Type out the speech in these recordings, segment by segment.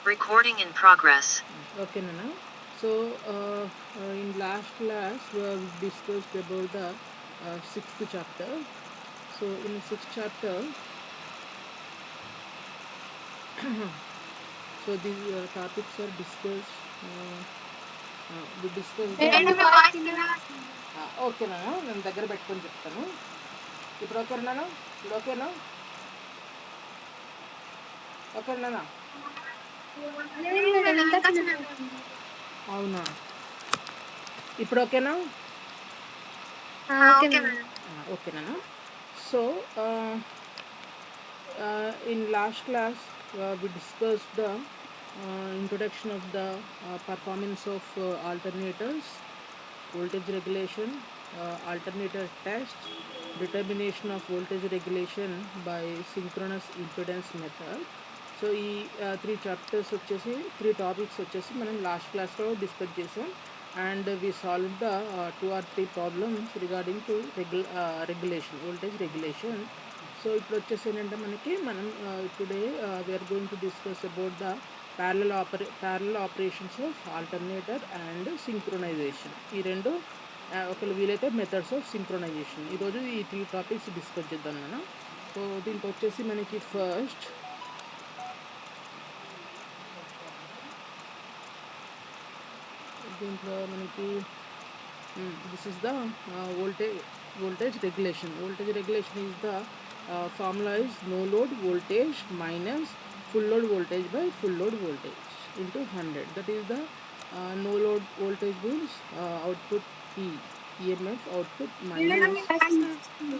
Recording in progress. Okay, Nana. So, in last class, we have discussed about the sixth chapter. So, in the sixth chapter, so these topics are discussed. We discussed the. Madam me voice కింద okay నాన్న, నేను దగ్గర పెట్టుకొని చెప్తాను. ఇప్పుడు okay నాన్న, ఇప్పుడు ఓకేనా? ఓకే నాన్న. లేదు మేడం ఇంకా చిన్నగా ఉంది. అవునా, ఇప్పుడు ఓకేనా? Okay madam. ఓకే నాన్న. So, in last class, we discussed the introduction of the performance of alternators, voltage regulation, alternator test, determination of voltage regulation by synchronous impedance method. So ఈ త్రీ చాప్టర్స్ వచ్చేసి, three topics వచ్చేసి మనం last క్లాస్లో discuss చేసాం. And we solve the 2 or 3 problems regarding to regulation, voltage regulation. So ఇప్పుడు వచ్చేసి ఏంటంటే మనం today we are going to discuss about the parallel operations of alternator and synchronization. ఈ రెండు ఒకవేళ వీలైతే మెథడ్స్ ఆఫ్ సింక్రొనైజేషన్. ఈరోజు ఈ త్రీ టాపిక్స్ డిస్కస్ చేద్దాం మనం. సో దీంట్లో వచ్చేసి మనకి ఫస్ట్ దీంట్లో మనకి this is the voltage regulation. Voltage regulation is the formula is no load voltage minus full load voltage by full load voltage into 100. That is the no load voltage means output E, EMF output madam minus. Me voice కింద వస్తుంది.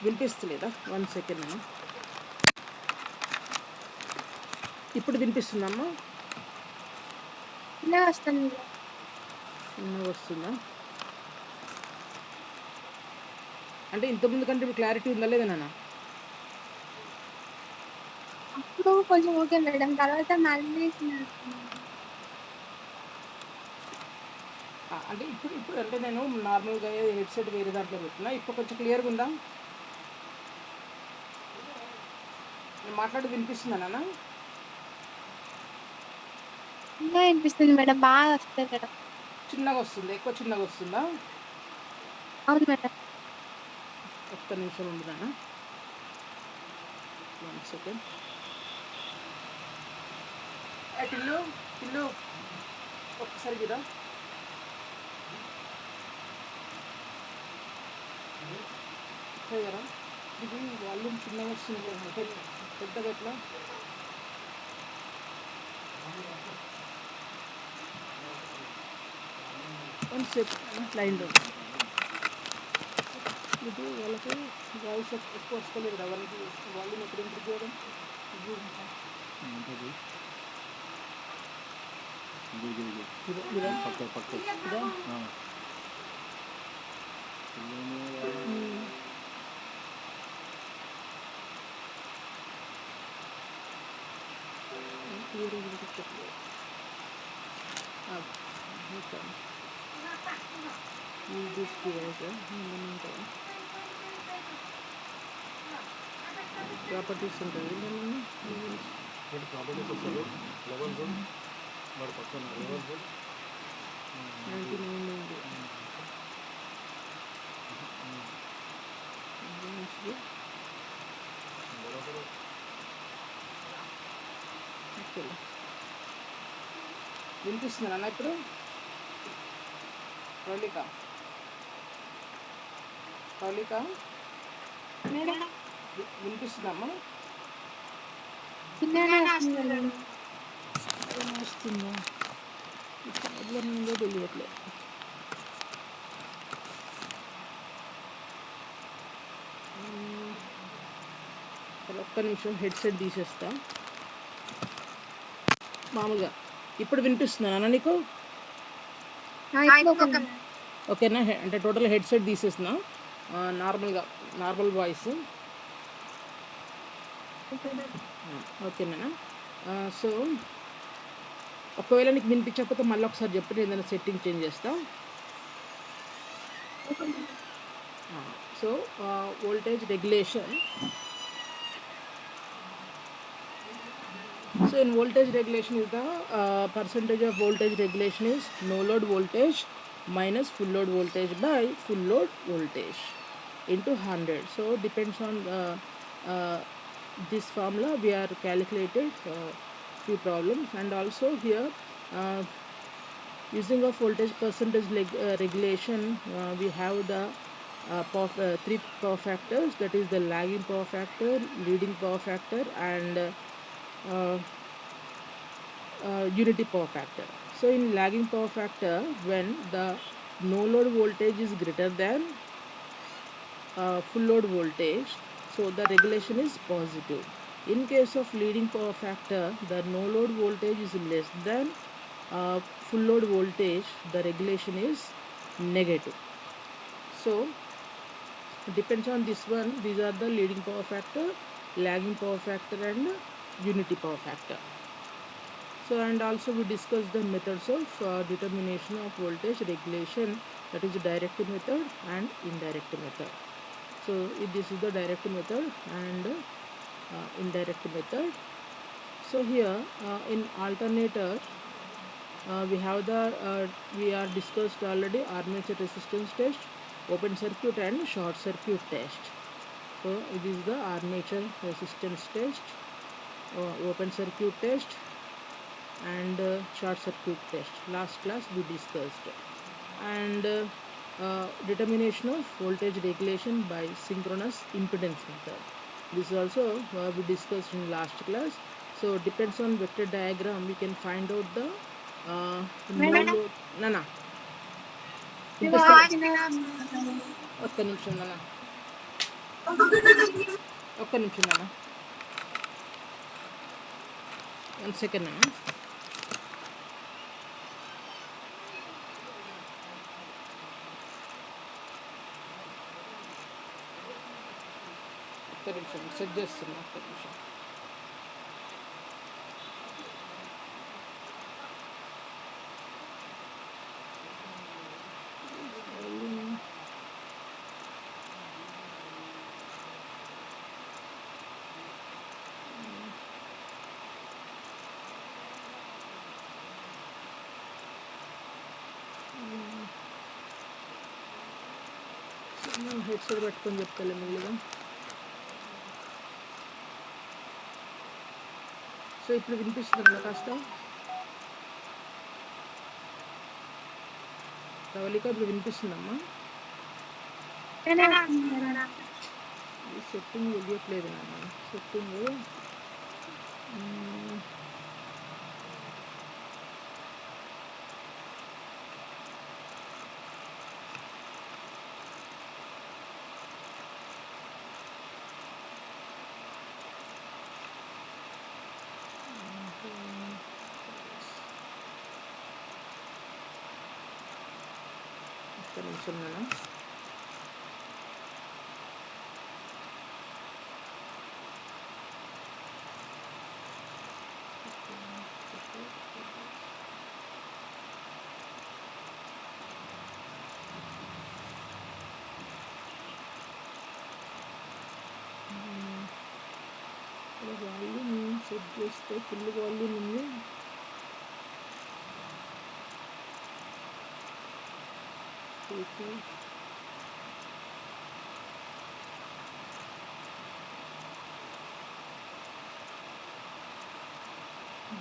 వినిపిస్తలేదా? 1 second అన్న. ఇప్పుడు వినిపిస్తుందమ్మా? చిన్నగా వస్తుంది. చిన్నగా వస్తుందా? అంటే ఇంతకుముందు కంటే ఇప్పుడు క్లారిటీ ఉందా లేదా నాన్న? అప్పుడు కొంచెం ఓకే మేడం, తర్వాత మళ్ళీ చిన్నగా వస్తుంది. అంటే ఇప్పుడు ఇప్పుడు అంటే నేను నార్మల్గా హెడ్సెట్ వేరే దాంట్లో పెట్టినా. ఇప్పుడు కొంచెం క్లియర్గా ఉందా? నేను మాట్లాడి వినిపిస్తుందా నాన్న? చిన్నగా వినిపిస్తుంది మేడం, బాగా వస్తుంది మేడం. చిన్నగా వస్తుంది, ఎక్కువ చిన్నగా వస్తుందా? అవును మేడం. ఒక్క నిమిషం ఉంది నాన్న, 1 సెకండ్. టిల్లు టిల్లు ఒక్కసారి కదా. కదా ఇది వాల్యూమ్ చిన్నగా వస్తుంది కదా, పెద్దగా ఎట్లా? వన్ సెకండ్ లైన్లో. ఇది వాళ్ళకి వాయిస్ ఎక్కువ వస్తలేదు కదా, వాళ్ళకి వాల్యూమ్ ఎక్కడ ఇంప్రూవ్ చేయడం? ప్రాపర్టీస్ ఉంటుంది. ప్రాపర్టీస్ వస్తుంది లెవెల్ జోన్ వాడు పక్కన లెవెల్ జోన్ 99 వినిపిస్తుంది అన్న ఇప్పుడు? ప్రౌలిక మేడం వినిపిస్తుందమ్మా? చిన్నగా వస్తుంది మేడం. వస్తుందా? ప్రాబ్లం ఉందో తెలియట్లేదు. ఒక్క నిమిషం హెడ్సెట్ తీసేస్తా. మామూలుగా ఇప్పుడు వినిపిస్తుందా అన్న నీకు? ఇప్పుడు ఓకే మేడం. ఓకేనా? అంటే టోటల్ హెడ్సెట్ తీసేసిన నార్మల్ వాయిస్. ఓకేనా? సో ఒకవేళ నీకు వినిపించకపోతే మళ్ళీ ఒకసారి చెప్పి నేను ఏదైనా సెట్టింగ్ చేంజ్ చేస్తా. So voltage regulation So in voltage regulation is the percentage of voltage regulation is no load voltage minus full load voltage by full load voltage into 100. So depends on uh, this formula we are calculated few problems, and also here uh, using of voltage percentage regulation, we have the three power factors, that is the lagging power factor, leading power factor, and uh, unity power factor. So in lagging power factor, when the no load voltage is greater than full load voltage, so the regulation is positive. In case of leading power factor, the no load voltage is less than full load voltage, the regulation is negative. So depends on this one, these are the leading power factor, lagging power factor, and unity power factor. So, and also we discussed the methods of determination of voltage regulation, that is direct method and indirect method. So this is the direct method and indirect method. So here in alternator, we have the we are discussed already armature resistance test, open circuit and short circuit test. So it is the armature resistance test, open circuit test, and short circuit test. Last class we discussed, and determination of voltage regulation by synchronous impedance method. This is also we discussed in last class. So depends on vector diagram, we can find out the no Madam, load. Nana, you వినిపిస్తా are in a ఒక్క నిమిషం నాన్న, ఒక్క నిమిషం నాన్న, 1 second నాన్న. ఒక్క నిమిషం సెట్ చేస్తున్నా, ఒక్క నిమిషం. హెడ్సెట్ పెట్టుకొని చెప్తాలే మెల్లిగా. సో ఇప్పుడు వినిపిస్తుంది కదా కాస్త ప్రవళిక, ఇప్పుడు వినిపిస్తుందమ్మా? ఈ సెట్టింగ్ తెలియట్లేదు నాన్న, సెట్టింగ్ ఒక్క నిమిషం నాన్న. వాల్యూమ్ సెట్ చేస్తే ఫుల్ వాల్యూమ్ ఉంది.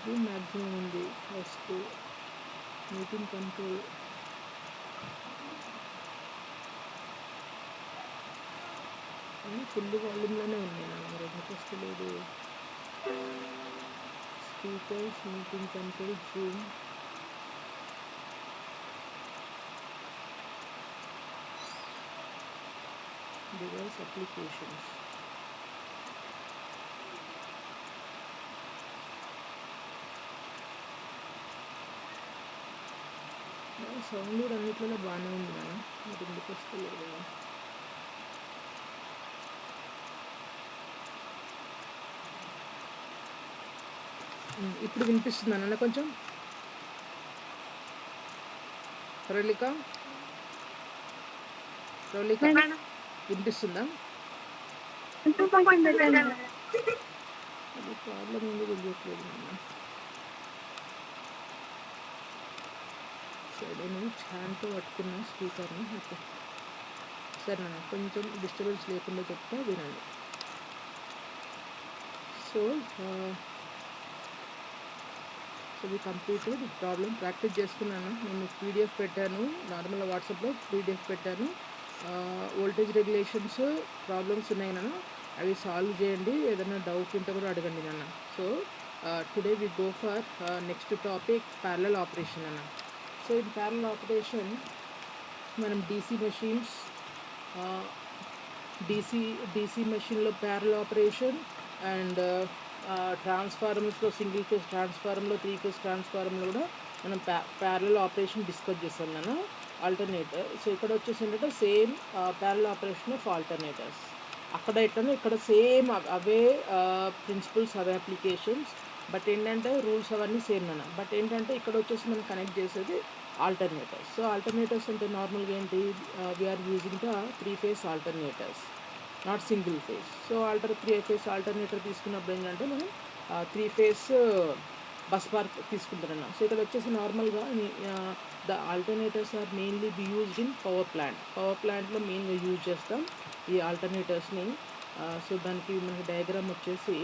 జూమ్ మ్యాక్సిమం ఉంది, ఫస్ట్ మీటింగ్ కంట్రోల్ అన్నీ ఫుల్ వాల్యూమ్లోనే ఉన్నాయి నా, మరి ఎందుకు వస్తలేదు? Speakers, meeting control, Zoom, device applications. Sound కూడా అన్నిట్లోనే బాగానే ఉంది నాన్న, మరి ఎందుకు వస్తలేదు కదా? ఇప్పుడు వినిపిస్తుందా నాన్న కొంచెం? ప్రవళిక, వినిపిస్తుందా? అది ప్రాబ్లం ఏందో తెలియట్లేదు నాన్న. సరే నేను హ్యాండ్తో పట్టుకున్న స్పీకర్ని. ఓకే సరే నాన్న, కొంచెం డిస్టర్బెన్స్ లేకుండా చెప్తా వినండి. So so we completed problem. Practice చేసుకున్నాను. నేను పీడిఎఫ్ పెట్టాను, నార్మల్గా వాట్సాప్లో పీడిఎఫ్ పెట్టాను. వోల్టేజ్ రెగ్యులేషన్స్ ప్రాబ్లమ్స్ ఉన్నాయి నాన్న, అవి సాల్వ్ చేయండి. ఏదైనా డౌట్ ఉంటే కూడా అడగండి నాన్న. So today we go for next topic parallel operation అన్న. సో ఇన్ ప్యారలల్ ఆపరేషన్ మనం డీసీ మెషిన్స్, డీసీ మెషిన్లో ప్యారలల్ ఆపరేషన్ అండ్ ట్రాన్స్ఫార్మర్స్లో సింగిల్ ఫేజ్ ట్రాన్స్ఫార్మర్లో 3 ఫేజ్ ట్రాన్స్ఫార్మర్లో కూడా మనం ప్యారలల్ ఆపరేషన్ డిస్కస్ చేస్తాం నాన్న. ఆల్టర్నేటర్. సో ఇక్కడ వచ్చేసి ఏంటంటే same parallel operation of alternators. అక్కడ ఎట్లనో ఇక్కడ సేమ్ అవే ప్రిన్సిపల్స్, అవే అప్లికేషన్స్. బట్ ఏంటంటే రూల్స్ అవన్నీ సేమ్ నాన్న. బట్ ఏంటంటే ఇక్కడ వచ్చేసి మనం కనెక్ట్ చేసేది ఆల్టర్నేటర్స్. సో ఆల్టర్నేటర్స్ అంటే నార్మల్గా ఏంటి, we are using the 3 phase alternators, not single phase. So 3 phase alternator తీసుకున్నప్పుడు ఏంటంటే మనం 3 ఫేజ్ బస్ బార్ తీసుకుంటారన్న. సో ఇక్కడ వచ్చేసి నార్మల్గా the alternators are mainly be used in power ప్లాంట్లో మెయిన్గా యూజ్ చేస్తాం ఈ ఆల్టర్నేటర్స్ని. సో దానికి మనకి డయాగ్రామ్ వచ్చేసి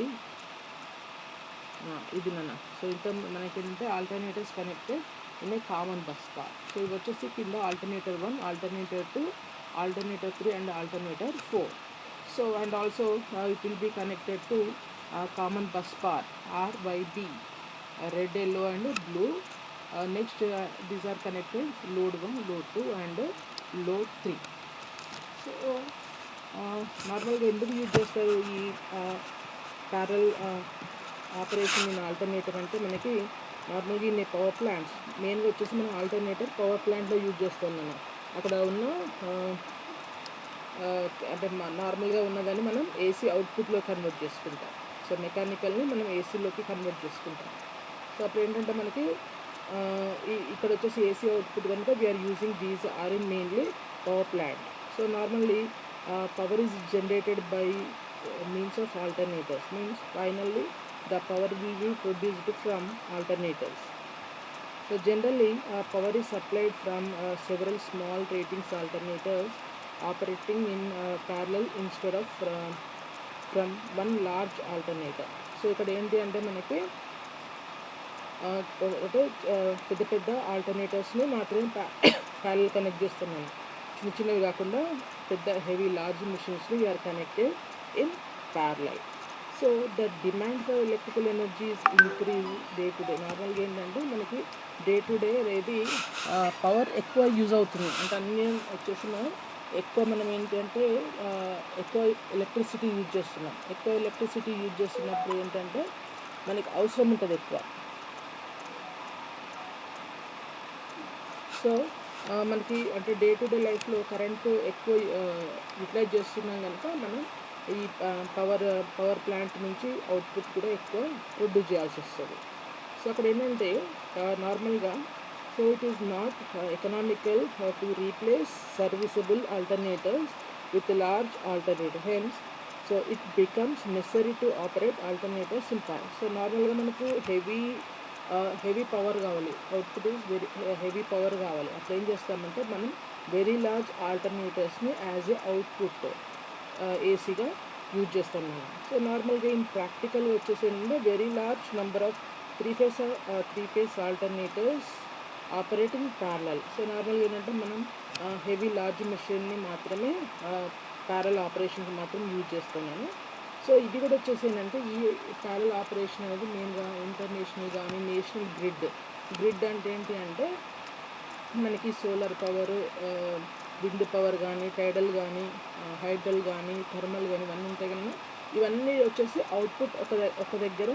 ఇది నాన్న. సో ఇంత మనకి ఏంటంటే alternators connected in a common bus bar. So ఇవి వచ్చేసి కింద alternator 1, alternator 2, alternator 3 and alternator 4. So and also it will be connected to common bus bar RYB, red, yellow and blue. Next these are connected load 1, load 2 and load 3. So నార్మల్గా ఎందుకు use చేస్తారు ఈ parallel operation in alternator అంటే మనకి నార్మల్గా ఇన్ని power plants మెయిన్గా వచ్చేసి మనం ఆల్టర్నేటర్ పవర్ ప్లాంట్లో యూజ్ చేస్తాం మనం. అక్కడ ఉన్న అంటే నార్మల్గా ఉన్నదాన్ని మనం ఏసీ అవుట్పుట్లో కన్వర్ట్ చేసుకుంటాం. సో మెకానికల్ని మనం ఏసీలోకి కన్వర్ట్ చేసుకుంటాం. సో అప్పుడు ఏంటంటే మనకి ఇక్కడ వచ్చేసి ఏసీ అవుట్పుట్ కనుక we are using these are in mainly power plant. So normally power is generated by means of alternators, means finally the power will be produced from alternators. So generally power is supplied from several small ratings alternators operating in parallel instead of from one large alternator. So ఇక్కడ ఏంటి అంటే మనకి అంటే పెద్ద పెద్ద ఆల్టర్నేటర్స్ని మాత్రమే parallel connect చేస్తున్నాను. చిన్న చిన్నవి కాకుండా పెద్ద హెవీ లార్జ్ మిషన్స్ని we are connected in parallel. So the demand for electrical energy is increase day to day. నార్మల్గా ఏంటంటే మనకి డే టు డే అనేది పవర్ ఎక్కువ యూజ్ అవుతుంది. అంటే అన్నీ వచ్చేసిన ఎక్కువ మనం ఏంటంటే ఎక్కువ ఎలక్ట్రిసిటీ యూజ్ చేస్తున్నాం. ఎక్కువ ఎలక్ట్రిసిటీ యూజ్ చేస్తున్నప్పుడు ఏంటంటే మనకి అవసరం ఉంటుంది ఎక్కువ. సో మనకి అంటే డే టు డే లైఫ్లో కరెంటు ఎక్కువ యూటిలైజ్ చేస్తున్నాం కనుక మనం ఈ పవర్ ప్లాంట్ నుంచి అవుట్పుట్ కూడా ఎక్కువ ప్రొడ్యూస్ చేయాల్సి వస్తుంది. సో అక్కడ ఏంటంటే నార్మల్గా so it is not economical to replace serviceable alternators with a large alternator. Hence, so it becomes necessary to operate alternators in parallel. So నార్మల్గా మనకు హెవీ పవర్ కావాలి, output is very heavy power కావాలి. అట్లా ఏం చేస్తామంటే మనం very large ఆల్టర్నేటర్స్ని as a output ఏసీగా యూజ్ చేస్తాం మనం. సో నార్మల్గా ఇన్ ప్రాక్టికల్ వచ్చేసి ఏంటంటే very large number of three phase alternators operating parallel. So నార్మల్గా ఏంటంటే మనం హెవీ లార్జ్ మెషిన్ని మాత్రమే ప్యారలల్ ఆపరేషన్కి మాత్రం యూజ్ చేస్తున్నాను. సో ఇది కూడా వచ్చేసి ఏంటంటే ఈ ప్యారలల్ ఆపరేషన్ అనేది మెయిన్గా ఇంటర్నేషనల్ కానీ నేషనల్ గ్రిడ్ అంటే ఏంటి అంటే మనకి సోలార్ పవర్, విండ్ పవర్ కానీ, టైడల్ కానీ, హైడ్రల్ కానీ, థర్మల్ కానీ ఇవన్నీ ఉంటాయి కానీ ఇవన్నీ వచ్చేసి అవుట్పుట్ ఒక దగ్గర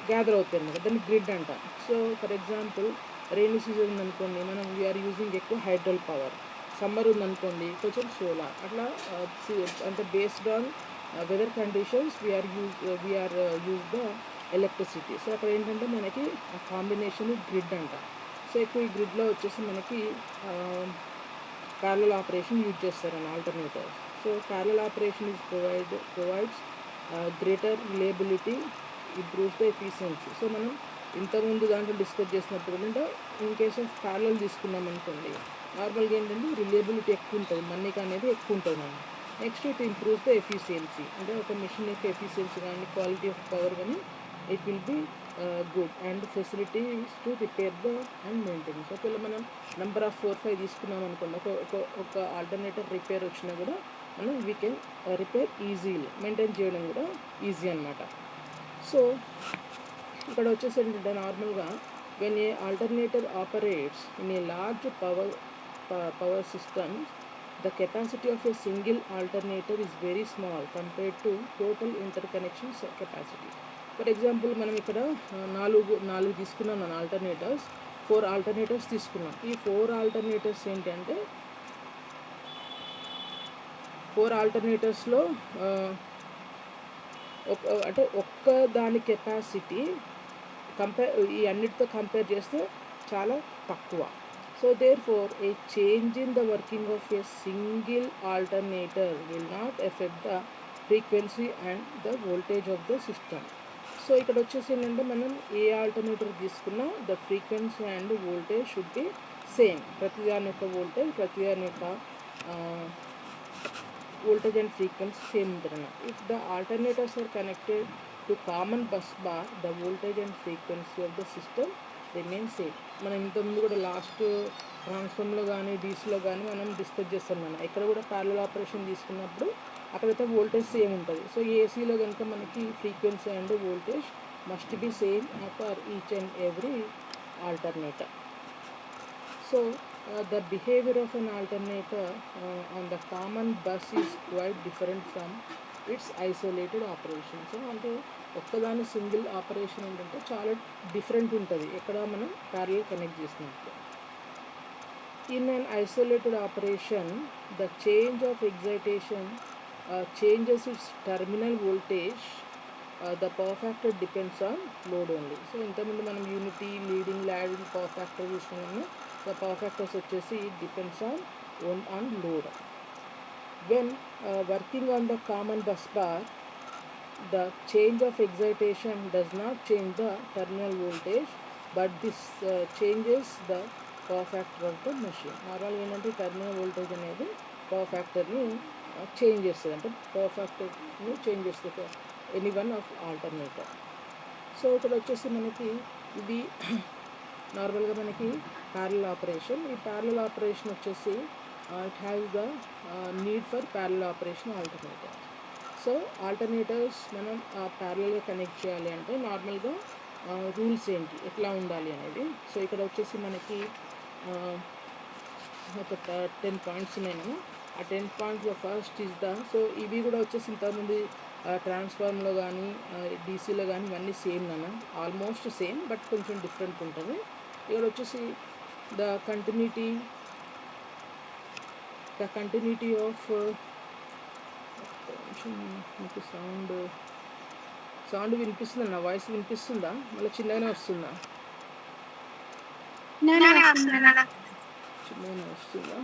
గ్యాదర్ అవుతాయి అన్నమాట. దాన్ని గ్రిడ్ అంట. So for example rainy season ఉందనుకోండి మనం వీఆర్ యూజింగ్ ఎక్కువ హైడ్రల్ పవర్. సమ్మర్ ఉందనుకోండి కొంచెం సోలార్. అట్లా అంటే based on weather conditions we are use the electricity. So అక్కడ ఏంటంటే మనకి ఆ కాంబినేషన్ గ్రిడ్ అంట. సో ఎక్కువ ఈ గ్రిడ్లో వచ్చేసి మనకి ప్యారలల్ ఆపరేషన్ యూజ్ చేస్తారని alternators. So parallel operation is provides greater reliability improves the efficiency. So మనం ఇంతకుముందు దాంట్లో డిస్కస్ చేసినప్పుడు ఏంటంటే ఇన్ కేస్ ఆఫ్ ప్యారలల్ తీసుకున్నాం అనుకోండి, నార్మల్గా ఏంటంటే రిలయబిలిటీ ఎక్కువ ఉంటుంది, మన్నిక అనేది ఎక్కువ ఉంటుంది మనం. Next it improves the efficiency, అంటే ఒక మిషన్ యొక్క ఎఫిషియన్సీ కానీ క్వాలిటీ ఆఫ్ పవర్ కానీ it will be good and facilities to repair the and maintenance. ఒకవేళ మనం నెంబర్ ఆఫ్ 4-5 తీసుకున్నాం అనుకోండి, ఒక ఆల్టర్నేటర్ రిపేర్ వచ్చినా కూడా మనం we can repair easily, maintain చేయడం కూడా ఈజీ అనమాట. సో ఇక్కడ వచ్చేసి ఏంటంటే నార్మల్గా when a alternator operates in a large power systems, the capacity of a single alternator is very small compared to total interconnection capacity. For example మనం ఇక్కడ నాలుగు తీసుకున్నాం ఆల్టర్నేటర్స్, 4 ఆల్టర్నేటర్స్ తీసుకున్నాం. ఈ 4 ఆల్టర్నేటర్స్ ఏంటంటే 4 ఆల్టర్నేటర్స్లో అంటే ఒక్క దాని కెపాసిటీ ఈ అన్నిటితో కంపేర్ చేస్తే చాలా తక్కువ. So therefore a change in the working of a single alternator will not affect the frequency and the voltage of the system. So ఇక్కడ వచ్చేసి ఏంటంటే మనం ఏ ఆల్టర్నేటర్ తీసుకున్నా the frequency and voltage should be same. ప్రతిదాని యొక్క voltage voltage and frequency same ఉంటుంది. If the alternators are connected to common bus bar, the voltage and frequency of the system remain same. మనం ఇంతకుముందు కూడా last ట్రాన్స్ఫార్మర్లో కానీ డీసీలో కానీ మనం డిస్కస్ చేస్తాం మనం. ఇక్కడ కూడా ప్యారలల్ ఆపరేషన్ తీసుకున్నప్పుడు అక్కడైతే వోల్టేజ్ సేమ్ ఉంటుంది. సో ఏసీలో కనుక మనకి frequency and voltage must B same for each and every alternator. So the behavior of an alternator on the common bus is quite different from its isolated operation. So అంటే ఒక్కదాని single operation ఏంటంటే చాలా different ఉంటుంది ఎక్కడ మనం parallel connect చేసినప్పుడు. In an isolated operation, the change of excitation changes its terminal voltage. The power factor depends on load only. So ఇంతకుముందు మనం unity, leading, lagging power factor చూసినాము. The power factors వచ్చేసి depends on load. When working on the common bus bar, the change of excitation does not change the terminal voltage, but this changes the power factor of the machine. నార్మల్గా ఏంటంటే terminal voltage అనేది power ఫ్యాక్టర్ని change చేస్తుంది, అంటే power ఫ్యాక్టర్ని change చేస్తుంది any one of alternator. So ఇక్కడ వచ్చేసి మనకి ఇది నార్మల్గా మనకి ప్యారలల్ ఆపరేషన్. ఈ ప్యారలల్ ఆపరేషన్ వచ్చేసి it has the need for parallel operation alternator. So alternators మనం ప్యారలల్గా కనెక్ట్ చేయాలి అంటే నార్మల్గా రూల్స్ ఏంటి, ఎట్లా ఉండాలి అనేది. సో ఇక్కడ వచ్చేసి మనకి ఒక 10 పాయింట్స్ ఉన్నాయి. ఆ 10 పాయింట్స్లో ఫస్ట్ ఇస్ ద, సో ఇవి కూడా వచ్చేసి ఇంతకుముందు ట్రాన్స్ఫార్మర్లో కానీ డీసీలో కానీ ఇవన్నీ సేమ్ నాన్న, ఆల్మోస్ట్ సేమ్, బట్ కొంచెం డిఫరెంట్ ఉంటుంది. ఇక్కడ వచ్చేసి ద కంటిన్యూటీ ఆఫ్ మీకు సౌండ్ వినిపిస్తుందా? నా వాయిస్ వినిపిస్తుందా? మళ్ళీ చిన్నగానే వస్తుందా? చిన్నగానే వస్తుందా?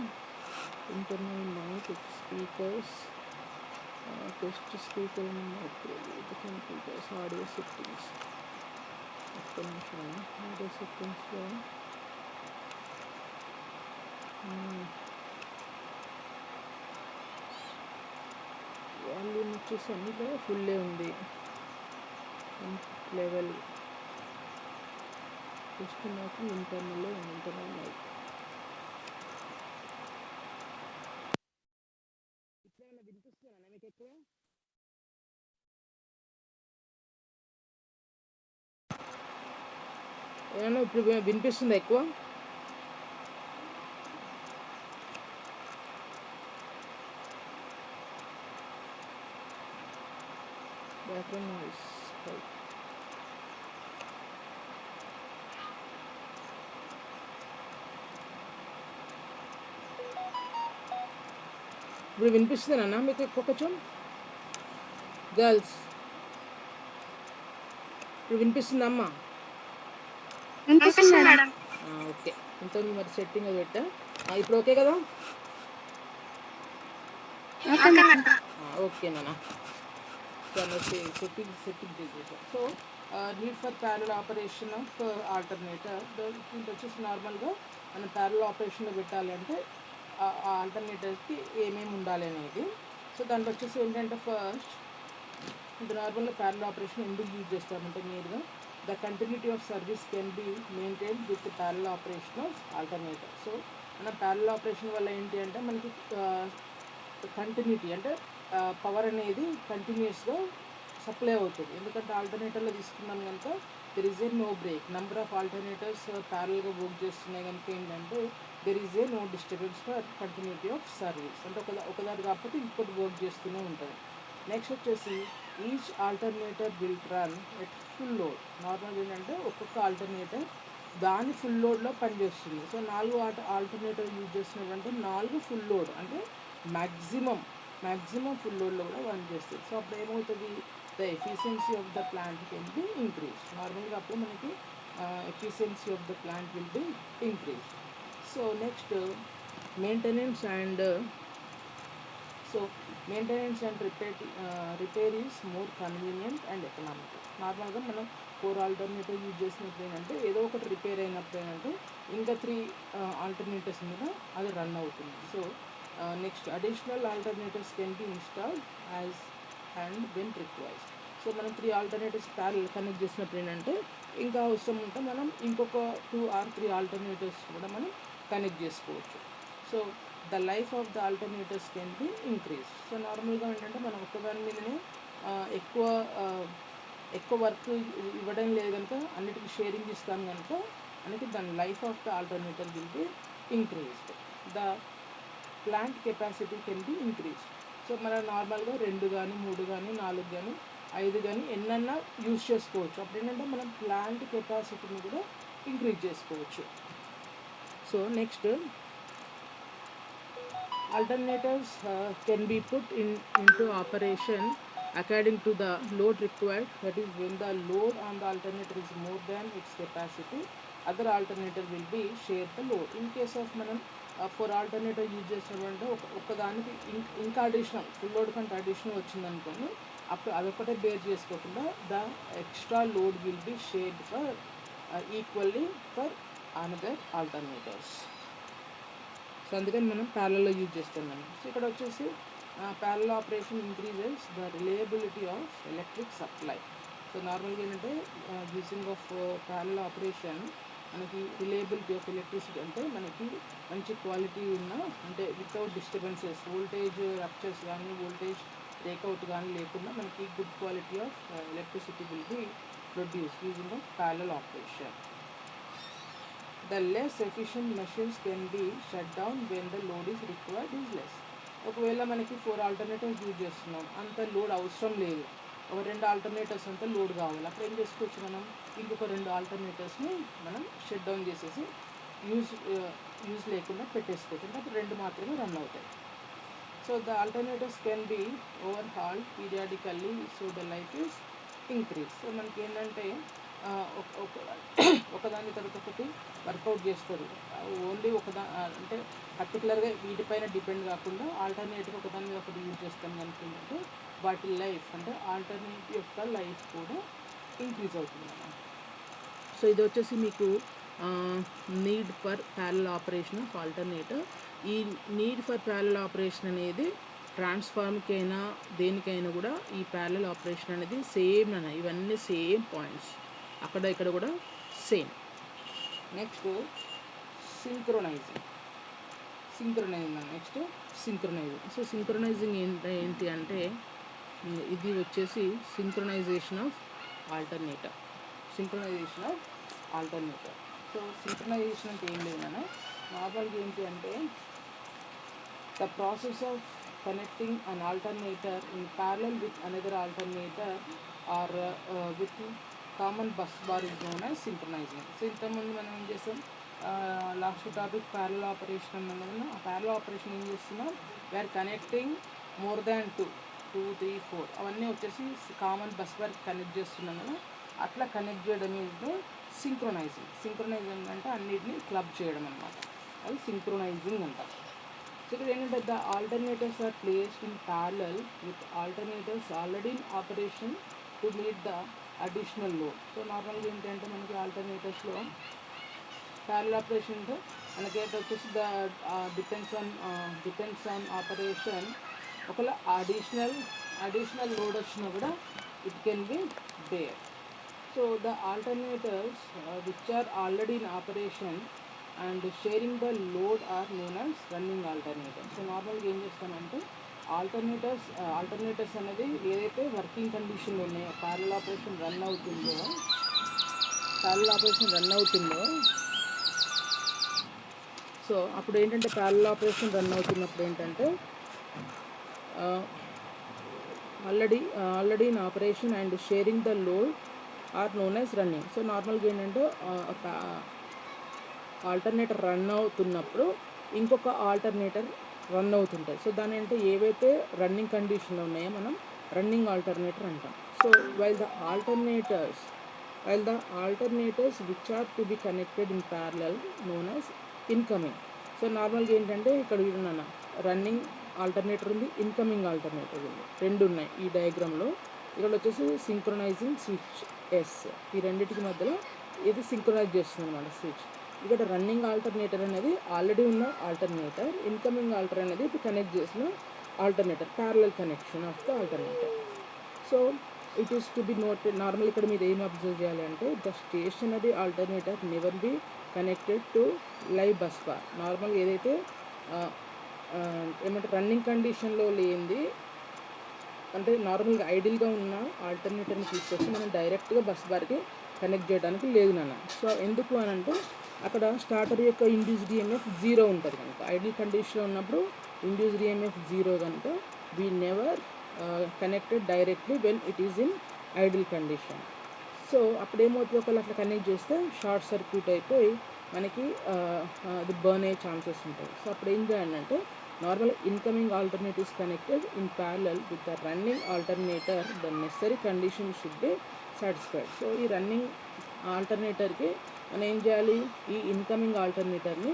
Internal mic, speakers, test speaker, computers, audio settings. ఒక్క నిమిషం, ఆడియో సెట్టింగ్స్లో వాల్యూమ్ వచ్చేసి అన్నిలో ఫుల్లే ఉంది. లెవెల్ టెస్ట్ మాత్రం ఇంటర్నల్లో ఉంది, ఇంటర్నల్ మైక్. ఇప్పుడేమన్నా వినిపిస్తుందా మీకు ఎక్కువ? ఏమన్నా ఇప్పుడు వినిపిస్తుందా ఎక్కువ? Background noise. ఇప్పుడు వినిపిస్తుందన్నా మీకు ఎక్కువ కొంచెం? గర్ల్స్ ఇప్పుడు వినిపిస్తుందా అమ్మా? ఓకే, ఇంత మరి సెట్టింగ్ అది పెట్టా. ఇప్పుడు ఓకే కదా? ఓకే నాన్న. gonna say setting decision. So need for parallel operation of alternator. దీంట్లో వచ్చేసి నార్మల్గా మనం ప్యారల్ ఆపరేషన్లో పెట్టాలి అంటే ఆ ఆల్టర్నేటర్కి ఏమేమి ఉండాలి అనేది. సో దాంట్లో వచ్చేసి ఏంటంటే ఫస్ట్ ఇది నార్మల్గా ప్యారల్ ఆపరేషన్ ఎందుకు యూజ్ చేస్తామంటే మీరుగా the continuity of service can be maintain with parallel operation of alternator. So మన ప్యారల్ ఆపరేషన్ వల్ల ఏంటి అంటే మనకి కంటిన్యూటీ అంటే పవర్ అనేది కంటిన్యూస్గా సప్లై అవుతుంది. ఎందుకంటే ఆల్టర్నేటర్లో తీసుకున్నాం కనుక there is a no break. Number of alternators ప్యారల్గా వర్క్ చేస్తున్నాయి కనుక ఏంటంటే there is a no disturbance for continuity of service. అంటే ఒకదాని కాకపోతే ఇంకోటి వర్క్ చేస్తూనే ఉంటుంది. నెక్స్ట్ వచ్చేసి each alternator will run at full load. నార్మల్గా ఏంటంటే ఒక్కొక్క ఆల్టర్నేటర్ దాని ఫుల్ లోడ్లో పనిచేస్తుంది. సో 4 ఆల్టర్నేటర్ యూజ్ చేస్తున్నప్పుడు 4 ఫుల్ లోడ్ అంటే మ్యాక్సిమం ఫుల్ లోడ్లో కూడా పనిచేస్తుంది. సో అప్పుడు ఏమవుతుంది, the efficiency of the plant can be increase. నార్మల్గా అప్పుడు మనకి efficiency of the plant will be increase. So next maintenance and repair is more convenient and economical. నార్మల్గా మనం 4 ఆల్టర్నేటివ్ యూజ్ చేసినప్పుడు ఏంటంటే ఏదో ఒకటి రిపేర్ అయినప్పుడు ఏంటంటే ఇంకా 3 ఆల్టర్నేటివ్స్ మీద అది రన్ అవుతుంది. So next additional alternatives can be installed as and when required. So మనం 3 ఆల్టర్నేటివ్స్ ప్యారల్ కనెక్ట్ చేసినప్పుడు ఏంటంటే ఇంకా అవసరం ఉంటే మనం ఇంకొక 2 or 3 ఆల్టర్నేటివ్స్ కూడా మనం కనెక్ట్ చేసుకోవచ్చు. So the life of the alternatives can be increase. So నార్మల్గా ఏంటంటే మనం ఒక్కదాని మీదనే ఎక్కువ వర్క్ ఇవ్వడం లేదు కనుక అన్నిటికీ షేరింగ్ ఇస్తాం కనుక మనకి దాని life of the alternator will be increased. The plant capacity can be increased. So మనం నార్మల్గా 2 కానీ 3 కానీ 4 కానీ 5 కానీ ఎన్నన్నా యూజ్ చేసుకోవచ్చు. అప్పుడు ఏంటంటే మనం ప్లాంట్ కెపాసిటీని కూడా ఇంక్రీజ్ చేసుకోవచ్చు. So next alternators can be put into operation according to the load required. That is, when the load on the alternator is more than its capacity, other alternator will be share the load. In case of మనం 4 alternator use చేసినప్పుడు ఒక్కదానికి ఇంకా additional full load కంటే additional వచ్చిందనుకోండి, అప్పుడు అదొక్కటే bear చేసుకోకుండా the extra load will be shared for equally for another alternators. So అందుకని మనం ప్యారల్లో యూజ్ చేస్తున్నాం. సో ఇక్కడ వచ్చేసి parallel operation increases the reliability of electric supply. So నార్మల్గా ఏంటంటే యూజింగ్ ఆఫ్ ప్యారల్ ఆపరేషన్ మనకి రిలయబిలిటీ ఆఫ్ ఎలక్ట్రిసిటీ అంటే మనకి మంచి క్వాలిటీ ఉన్న అంటే వితౌట్ డిస్టర్బెన్సెస్ వోల్టేజ్ రప్చర్స్ కానీ వోల్టేజ్ బ్రేక్అవుట్ కానీ లేకుండా మనకి good quality of electricity will be produce using of parallel operation. The less efficient machines can be shut down when the load is required is less. ఒకవేళ మనకి 4 alternatives use చేస్తున్నాం, అంత load అవసరం లేదు, ఒక 2 ఆల్టర్నేటివ్స్ అంతా లోడ్ కావాలి, అప్పుడు ఏం చేసుకోవచ్చు, మనం ఇంకొక 2 ఆల్టర్నేటివ్స్ని మనం షట్ డౌన్ చేసేసి యూజ్ లేకుండా పెట్టేసుకోవచ్చు. అంటే అప్పుడు 2 మాత్రమే రన్ అవుతాయి. So the alternatives can be over hall periodically so the life is increase. So మనకి ఏంటంటే ఒకదాని తర్వాత ఒకటి వర్కౌట్ చేస్తారు. ఓన్లీ అంటే పర్టికులర్గా వీటిపైన డిపెండ్ కాకుండా ఆల్టర్నేటివ్ ఒకదాని మీద ఒకటి యూజ్ చేస్తాం అనుకుంటే వాటి లైఫ్ అంటే ఆల్టర్నేటివ్ యొక్క లైఫ్ కూడా ఇంక్రీజ్ అవుతుంది అన్నమాట. సో ఇది వచ్చేసి మీకు need for parallel operation of alternator. ఈ నీడ్ ఫర్ ప్యారలల్ ఆపరేషన్ అనేది ట్రాన్స్ఫార్మర్కి అయినా దేనికైనా కూడా ఈ ప్యారలల్ ఆపరేషన్ అనేది సేమ్ అన్న, ఇవన్నీ సేమ్ పాయింట్స్, అక్కడ ఇక్కడ కూడా same. Next synchronizing. Next synchronizing. So synchronizing ఏంటి అంటే ఇది వచ్చేసి synchronization of alternator. So synchronization అంటే ఏం లేదన్నా, నార్మల్గా ఏంటి అంటే the process of connecting an alternator in parallel with another alternator or with common bus bar is known as synchronizing. So ఇంతకుముందు మనం ఏం చేస్తాం, లాస్ట్ టాపిక్ ప్యారలల్ ఆపరేషన్ అన్నాం కదా, ఆ ప్యారలల్ ఆపరేషన్ ఏం చేస్తున్నాం, వీఆర్ కనెక్టింగ్ మోర్ దాన్ 2, 3, 4 అవన్నీ వచ్చేసి కామన్ బస్ బార్కి కనెక్ట్ చేస్తున్నాం కదా, అట్లా కనెక్ట్ చేయడం ఇది సింక్రొనైజింగ్ అంటే అన్నిటిని క్లబ్ చేయడం అనమాట, అది సింక్రొనైజింగ్ అంటారు. సో ఇక్కడ ఏంటంటే the alternators are placed in parallel with alternators already in operation to meet the additional load. So నార్మల్గా ఏంటంటే మనకి ఆల్టర్నేటర్స్లో ప్యారలల్ ఆపరేషన్తో మనకి ఏంటో వచ్చేసి ద డిపెండ్స్ ఆన్ ఆపరేషన్. ఒకవేళ అడిషనల్ లోడ్ వచ్చినా కూడా it can be bear. So the alternators which are already in operation and sharing the load are known as running alternator. So నార్మల్గా ఏం చేస్తామంటే ఆల్టర్నేటర్స్ అనేది ఏదైతే వర్కింగ్ కండిషన్లో ఉన్నాయో ప్యారలల్ ఆపరేషన్ రన్ అవుతుందో సో అప్పుడు ఏంటంటే ప్యారలల్ ఆపరేషన్ రన్ అవుతున్నప్పుడు ఏంటంటే already in operation and sharing the load are known as running. So నార్మల్గా ఏంటంటే ఆల్టర్నేటర్ రన్ అవుతున్నప్పుడు ఇంకొక ఆల్టర్నేటర్ రన్ అవుతుంటుంది. సో దాని అంటే ఏవైతే రన్నింగ్ కండిషన్లో ఉన్నాయో మనం రన్నింగ్ ఆల్టర్నేటర్ అంటాం. So while the alternators which are to be connected in parallel known as incoming. So నార్మల్గా ఏంటంటే ఇక్కడ విన్నాను రన్నింగ్ ఆల్టర్నేటర్ ఉంది, ఇన్కమింగ్ ఆల్టర్నేటర్ ఉంది, రెండు ఉన్నాయి ఈ డయాగ్రామ్లో. ఇక్కడ వచ్చేసి సింక్రొనైజింగ్ స్విచ్ ఎస్, ఈ రెండింటికి మధ్యలో ఇది సింక్రొనైజ్ చేస్తుంది అనమాట స్విచ్. ఇక్కడ రన్నింగ్ ఆల్టర్నేటర్ అనేది ఆల్రెడీ ఉన్న ఆల్టర్నేటర్, ఇన్కమింగ్ ఆల్టర్ అనేది ఇప్పుడు కనెక్ట్ చేసిన alternator, parallel connection of the alternator. So it is to be noted. Normal ఇక్కడ మీరు ఏం అబ్జర్వ్ చేయాలి అంటే the stationery alternator never be connected to live bus bar. నార్మల్గా ఏదైతే ఏమంటే రన్నింగ్ కండిషన్లో లేనిది అంటే నార్మల్గా ఐడిల్గా ఉన్న ఆల్టర్నేటర్ని తీసుకొచ్చి మనం డైరెక్ట్గా బస్ బార్కి కనెక్ట్ చేయడానికి లేదు నాన్న. సో ఎందుకు అని అంటే అక్కడ స్టార్టర్ యొక్క ఇండ్యూస్డ్ ఈఎంఎఫ్ 0 ఉంటుంది కనుక, ఐడిల్ కండిషన్లో ఉన్నప్పుడు ఇండ్యూస్డ్ ఈఎంఎఫ్ 0 కనుక we never connected directly when it is in idle condition. So అప్పుడేమవుతుంది, ఒకవేళ అట్లా కనెక్ట్ చేస్తే షార్ట్ సర్క్యూట్ అయిపోయి మనకి అది బర్న్ అయ్యే ఛాన్సెస్ ఉంటాయి. సో అప్పుడు ఏం చేయాలంటే normal incoming alternatives connected in parallel with the running alternator the necessary condition should be satisfied. So ఈ రన్నింగ్ ఆల్టర్నేటర్కి మనం ఏం చేయాలి, ఈ ఇన్కమింగ్ ఆల్టర్నేటర్ని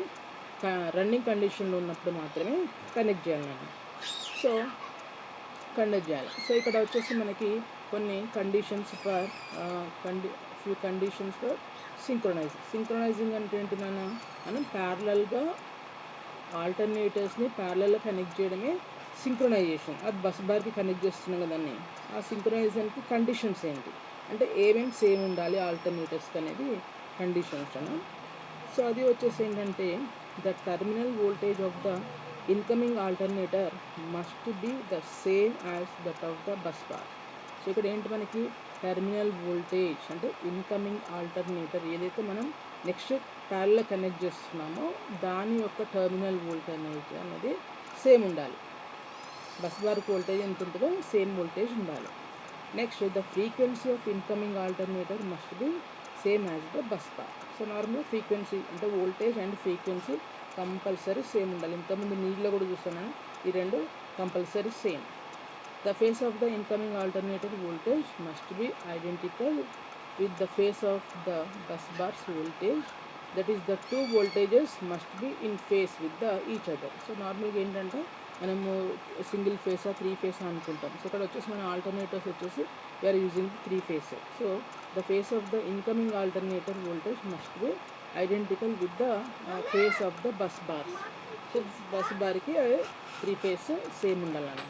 రన్నింగ్ కండిషన్లో ఉన్నప్పుడు మాత్రమే కనెక్ట్ చేయాలి. సో కనెక్ట్ చేయాలి. సో ఇక్కడ వచ్చేసి మనకి కొన్ని conditions for few conditions for synchronizing అంటే ఏంటి నాన్న, మనం ప్యారలల్గా ఆల్టర్నేటర్స్ని ప్యారలల్గా కనెక్ట్ చేయడమే సింక్రొనైజేషన్. అది బస్ బార్కి కనెక్ట్ చేస్తున్నాం కదండి. ఆ సింక్రొనైజేషన్కి కండిషన్స్ ఏంటి అంటే ఏమేమి సేమ్ ఉండాలి ఆల్టర్నేటర్స్కి అనేది కండిషన్స్ అన్న. సో అది వచ్చేసి ఏంటంటే the terminal voltage of the incoming alternator must be the same as that of the bus bar. So ఇక్కడ ఏంటి మనకి టెర్మినల్ వోల్టేజ్ అంటే ఇన్కమింగ్ ఆల్టర్నేటర్ ఏదైతే మనం నెక్స్ట్ ప్యారలల్ కనెక్ట్ చేస్తున్నామో దాని యొక్క టెర్మినల్ వోల్టేజ్ అనేది సేమ్ ఉండాలి. బస్ బార్కి వోల్టేజ్ ఎంత ఉంటుందో సేమ్ వోల్టేజ్ ఉండాలి. Next the frequency of incoming alternator must be same as the bus bar. So normal frequency అంటే voltage and frequency compulsory same ఉండాలి. ఇంతకుముందు నీళ్ళలో కూడా చూస్తున్నాను, ఈ రెండు compulsory same. The phase of the incoming alternator voltage must be identical with the phase of the bus bar's voltage. That is, the two voltages must be in phase with each other. So నార్మల్గా ఏంటంటే మనము single ఫేసా 3 phase అనుకుంటాం. So ఇక్కడ వచ్చేసి మన alternators వచ్చేసి we are using 3 phase. So the phase of the incoming alternator voltage must be identical with the phase of the bus bars. So bus బార్కి 3 ఫేస్ సేమ్ ఉండాలన్న.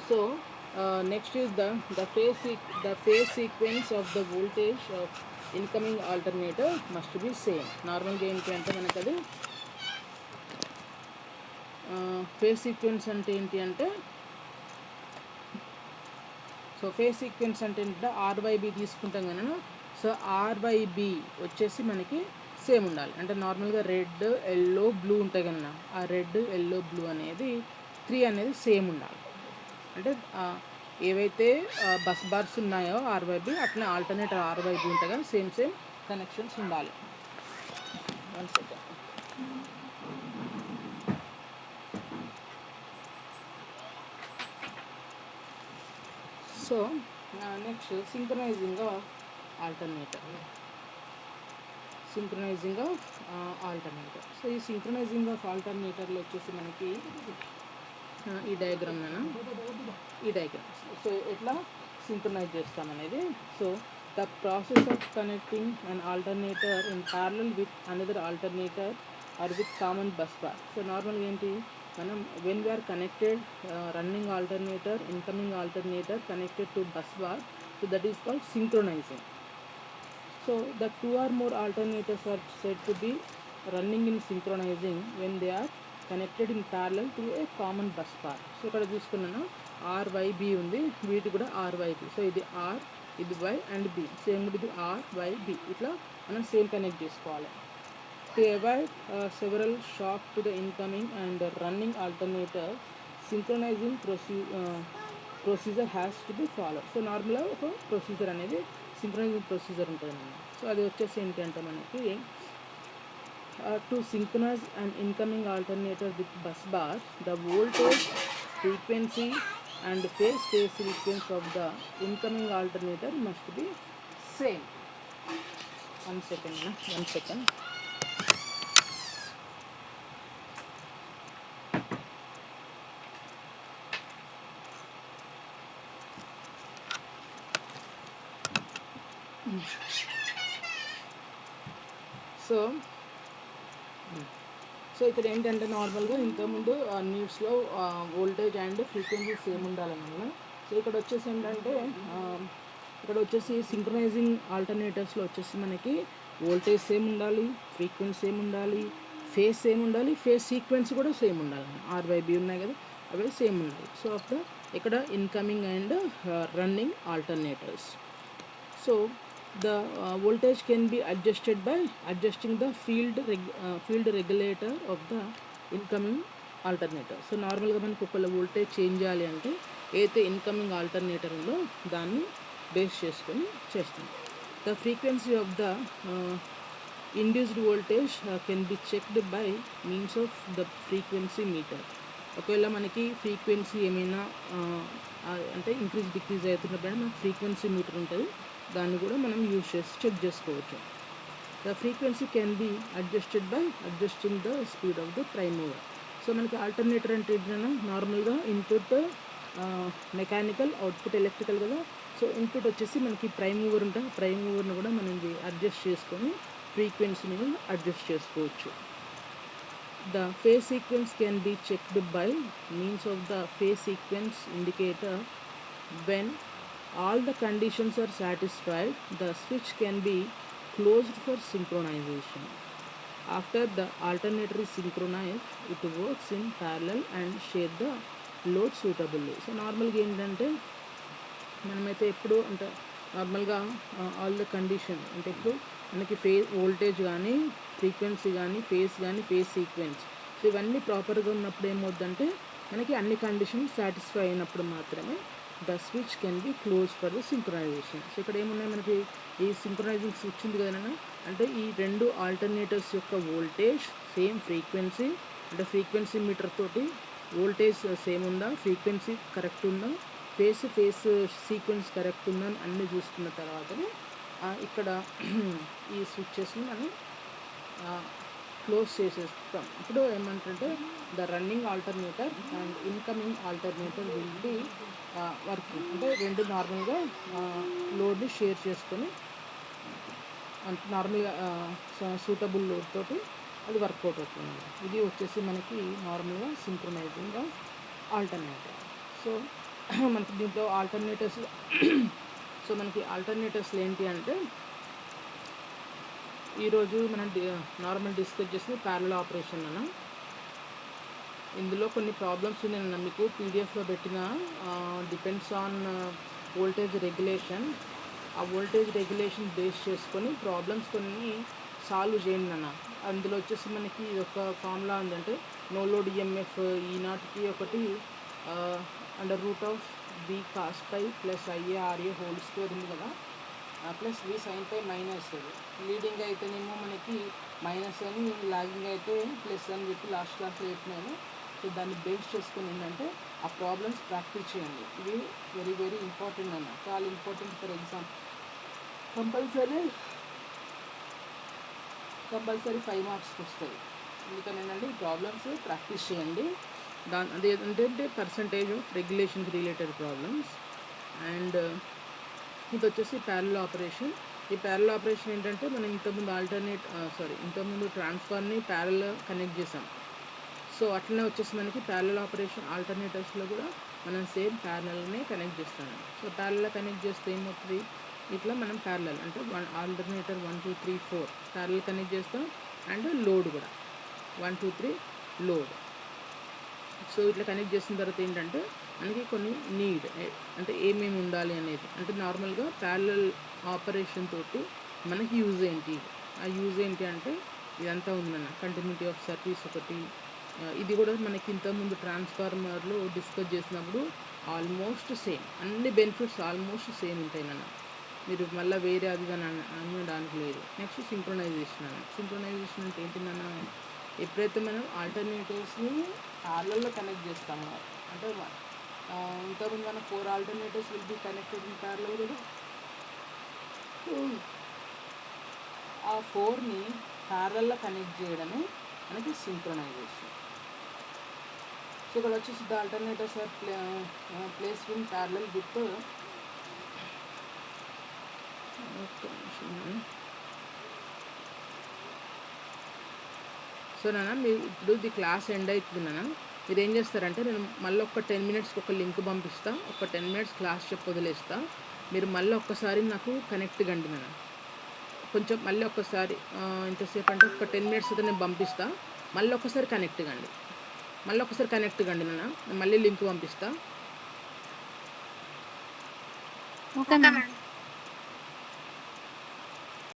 So next is the phase sequence of the voltage of incoming alternator must be same. నార్మల్గా ఏంటంటే మనకి అది phase sequence అంటే ఏంటి అంటే so phase sequence అంటే ఏంటంటే R/B తీసుకుంటాం కనుక సో R/B వచ్చేసి మనకి సేమ్ ఉండాలి. అంటే నార్మల్గా రెడ్ ఎల్లో బ్లూ ఉంటాయి కనుక ఆ రెడ్ ఎల్లో బ్లూ అనేది 3 అనేది సేమ్ ఉండాలి. అంటే ఏవైతే బస్ బార్స్ ఉన్నాయో R/B అట్లా ఆల్టర్నేటర్ R/B ఉంటాయి కానీ సేమ్ కనెక్షన్స్ ఉండాలి. 1 second. So next synchronizing of alternator. Synchronizing of alternator. So ఈ సింక్రనైజింగ్ ఆఫ్ ఆల్టర్నేటర్లో వచ్చేసి మనకి ఈ డయాగ్రామ్ ఈ డయాగ్రామ్. సో ఎట్లా సింక్రనైజ్ చేస్తామనేది. So the process of connecting an alternator in parallel with another alternator or with common bus bar. So నార్మల్గా ఏంటి, మనం when we are connected running alternator, incoming alternator connected to bus bar, so that is called synchronizing. So the two or more alternators are said to be running in synchronizing when they are connected in parallel to a common bus bar. So ఇక్కడ చూసుకున్నాను RYB ఉంది, వీటి కూడా RYB. So ఇది R, ఇది Y and B, same ఇది RYB. ఇట్లా మనం సేమ్ కనెక్ట్ చేసుకోవాలి. To avoid several shock to the incoming and running alternator, synchronizing procedure has to be followed. So నార్మల్గా ఒక ప్రొసీజర్ అనేది సింక్రనైజింగ్ ప్రొసీజర్ ఉంటుంది అన్నమాట. సో అది వచ్చేసి ఏంటంటే మనకి to synchronise and incoming alternator with bus bar, the voltage, frequency and phase sequence of the incoming alternator must be same. One second. So ఇక్కడ ఏంటంటే నార్మల్గా ఇంతకుముందు న్యూస్లో వోల్టేజ్ అండ్ ఫ్రీక్వెన్సీ సేమ్ ఉండాలన్నమాట. సో ఇక్కడ వచ్చేసి ఏంటంటే ఇక్కడ వచ్చేసి సింక్రనైజింగ్ ఆల్టర్నేటర్స్లో వచ్చేసి మనకి వోల్టేజ్ సేమ్ ఉండాలి, ఫ్రీక్వెన్సీ సేమ్ ఉండాలి, ఫేజ్ సేమ్ ఉండాలి, ఫేజ్ సీక్వెన్స్ కూడా సేమ్ ఉండాలి. RYB ఉన్నాయి కదా, అవి సేమ్ ఉండాలి. సో ఆఫ్ ద ఇక్కడ incoming and running alternators. So the voltage can be adjusted by adjusting the field regulator of the incoming alternator. So నార్మల్గా మనకు ఒకవేళ వోల్టేజ్ చేంజ్ చేయాలి అంటే ఏదైతే ఇన్కమింగ్ ఆల్టర్నేటర్ ఉందో దాన్ని బేస్ చేసుకొని చేస్తాం. The frequency of the induced voltage can be checked by means of the frequency meter. ఒకవేళ మనకి ఫ్రీక్వెన్సీ ఏమైనా అంటే ఇంక్రీజ్ డిక్రీజ్ అవుతున్నప్పుడు మనకి ఫ్రీక్వెన్సీ మీటర్ ఉంటుంది, దాన్ని కూడా మనం యూజ్ చేసి చెక్ చేసుకోవచ్చు. The frequency can be adjusted by adjusting the speed of the prime mover. So మనకి ఆల్టర్నేటర్ అంటే ఏంటంటే నార్మల్గా ఇన్పుట్ మెకానికల్, అవుట్పుట్ ఎలక్ట్రికల్ కదా. సో ఇన్పుట్ వచ్చేసి మనకి ప్రైమ్ మూవర్ ఉంటుంది, ప్రైమ్ మూవర్ని కూడా మనం అడ్జస్ట్ చేసుకొని ఫ్రీక్వెన్సీని కూడా అడ్జస్ట్ చేసుకోవచ్చు. The phase sequence can be checked by means of the phase sequence indicator. When all the conditions are satisfied, the switch can be closed for synchronization. After the alternator is synchronized, it works in parallel and share the load suitably. So నార్మల్గా ఏంటంటే మనమైతే ఎప్పుడు అంటే నార్మల్గా all the condition అంటే ఇప్పుడు మనకి voltage కానీ, ఫ్రీక్వెన్సీ కానీ, ఫేజ్ సీక్వెన్స్, సో ఇవన్నీ ప్రాపర్గా ఉన్నప్పుడు ఏమవుద్దంటే మనకి అన్ని కండిషన్స్ సాటిస్ఫై అయినప్పుడు మాత్రమే the switch can be close for the synchronisation. So ఇక్కడ ఏమున్నాయి మనకి ఈ సింక్రనైజింగ్ స్విచ్ ఉంది కదన్నా, అంటే ఈ రెండు ఆల్టర్నేటర్స్ యొక్క వోల్టేజ్ సేమ్ ఫ్రీక్వెన్సీ, అంటే ఫ్రీక్వెన్సీ మీటర్ తోటి వోల్టేజ్ సేమ్ ఉందా, ఫ్రీక్వెన్సీ కరెక్ట్ ఉందా, ఫేజ్ సీక్వెన్స్ కరెక్ట్ ఉందా అని అన్నీ చూసుకున్న తర్వాతనే ఇక్కడ ఈ స్విచ్చెస్ని మనం క్లోజ్ చేసేస్తాం. ఇప్పుడు ఏమంటే the running alternator and incoming alternator will be working, అంటే రెండు నార్మల్గా లోడ్ని షేర్ చేసుకొని అంటే నార్మల్గా సూటబుల్ లోడ్ తోటి అది వర్కౌట్ అవుతుంది. ఇది వచ్చేసి మనకి నార్మల్గా సింక్రనైజింగ్ ఆఫ్ ఆల్టర్నేటర్. సో మనకి దీంట్లో ఆల్టర్నేటర్స్ సో మనకి ఆల్టర్నేటర్స్లో ఏంటి అంటే ఈరోజు మనం నార్మల్ డిస్కస్ చేసిన ప్యారలల్ ఆపరేషన్ అన్న. ఇందులో కొన్ని ప్రాబ్లమ్స్ నేను మీకు పీడిఎఫ్లో పెట్టిన, డిపెండ్స్ ఆన్ వోల్టేజ్ రెగ్యులేషన్. ఆ వోల్టేజ్ రెగ్యులేషన్ బేస్ చేసుకొని ప్రాబ్లమ్స్ కొన్ని సాల్వ్ చేయండి అన్న. అందులో వచ్చేసి మనకి ఒక ఫార్ములా ఉందంటే నో లోడ్ ఈఎంఎఫ్ ఈనాటికి ఒకటి √B cos π plus IARA whole square ఉంది కదా, plus V sin π minus leading అయితేనేమో మనకి మైనస్ అని, లాగింగ్ అయితే ప్లస్ అని చెప్పి లాస్ట్ క్లాస్లో చెప్పినాను. సో దాన్ని బేస్ చేసుకుని ఏంటంటే ఆ ప్రాబ్లమ్స్ ప్రాక్టీస్ చేయండి. ఇవి వెరీ వెరీ ఇంపార్టెంట్ అన్న, చాలా important for exam. Compulsory compulsory 5 మార్క్స్కి వస్తాయి. అందుకని ఏంటంటే ఈ ప్రాబ్లమ్స్ ప్రాక్టీస్ చేయండి. అది ఏంటంటే పర్సంటేజ్ ఆఫ్ రెగ్యులేషన్కి రిలేటెడ్ ప్రాబ్లమ్స్. అండ్ ఇది వచ్చేసి ప్యారలల్ ఆపరేషన్. ఈ ప్యారలల్ ఆపరేషన్ ఏంటంటే మనం ఇంతకుముందు ట్రాన్స్ఫర్ని ప్యారలల్ కనెక్ట్ చేసాం. సో అట్లనే వచ్చేసి మనకి ప్యారలల్ ఆపరేషన్ ఆల్టర్నేటర్స్లో కూడా మనం సేమ్ ప్యారలల్నే కనెక్ట్ చేస్తాము. సో ప్యారలల్ కనెక్ట్ చేస్తే ఏమవుతుంది, ఇట్లా మనం ప్యారలల్ అంటే ఆల్టర్నేటర్ 1 2 3 4 ప్యారలల్ కనెక్ట్ చేస్తాం. అండ్ లోడ్ కూడా 1 2 3 లోడ్. సో ఇట్లా కనెక్ట్ చేసిన తర్వాత ఏంటంటే మనకి కొన్ని నీడ్ అంటే ఏమేమి ఉండాలి అనేది, అంటే నార్మల్గా ప్యారలల్ ఆపరేషన్ తోటి మనకి యూజ్ ఏంటి, ఆ యూజ్ ఏంటి అంటే ఇదంతా ఉందన్న కంటిన్యూటీ ఆఫ్ సర్వీస్ ఒకటి. ఇది కూడా మనకి ఇంతకుముందు ట్రాన్స్ఫార్మర్లో డిస్కస్ చేసినప్పుడు ఆల్మోస్ట్ సేమ్, అన్ని బెనిఫిట్స్ ఆల్మోస్ట్ సేమ్ ఉంటాయి నాన్న. మీరు మళ్ళీ వేరే అది అనడానికి లేదు. నెక్స్ట్ సింక్రొనైజేషన్ అంటే ఏంటిదన్నా, ఎప్పుడైతే మనం ఆల్టర్నేటివ్స్ని ప్యారలల్లో కనెక్ట్ చేస్తామో, అంటే ఇంతకుముందు మన 4 alternatives will be connected in parallel కూడా, ఆ 4ని ప్యారలల్లో కనెక్ట్ చేయడమే మనకి సింక్రొనైజేషన్. సో ఇక్కడ వచ్చేసి the alternatives are placed in parallel with so నాన్న మీరు ఇప్పుడు ఇది క్లాస్ ఎండ్ అవుతుంది నాన్న. మీరు ఏం చేస్తారంటే నేను మళ్ళీ ఒక 10 మినిట్స్కి ఒక లింక్ పంపిస్తా, ఒక 10 మినిట్స్ క్లాస్ చెప్పి వదిలేస్తా. మీరు మళ్ళీ ఒక్కసారి నాకు కనెక్ట్ కండి నాన్న. కొంచెం మళ్ళీ ఒక్కసారి ఎంతసేపు అంటే ఒక 10 మినిట్స్ అయితే నేను పంపిస్తా, మళ్ళీ ఒక్కసారి కనెక్ట్ కండి నాన్న. నేను మళ్ళీ లింక్ పంపిస్తా. Okay ma'am.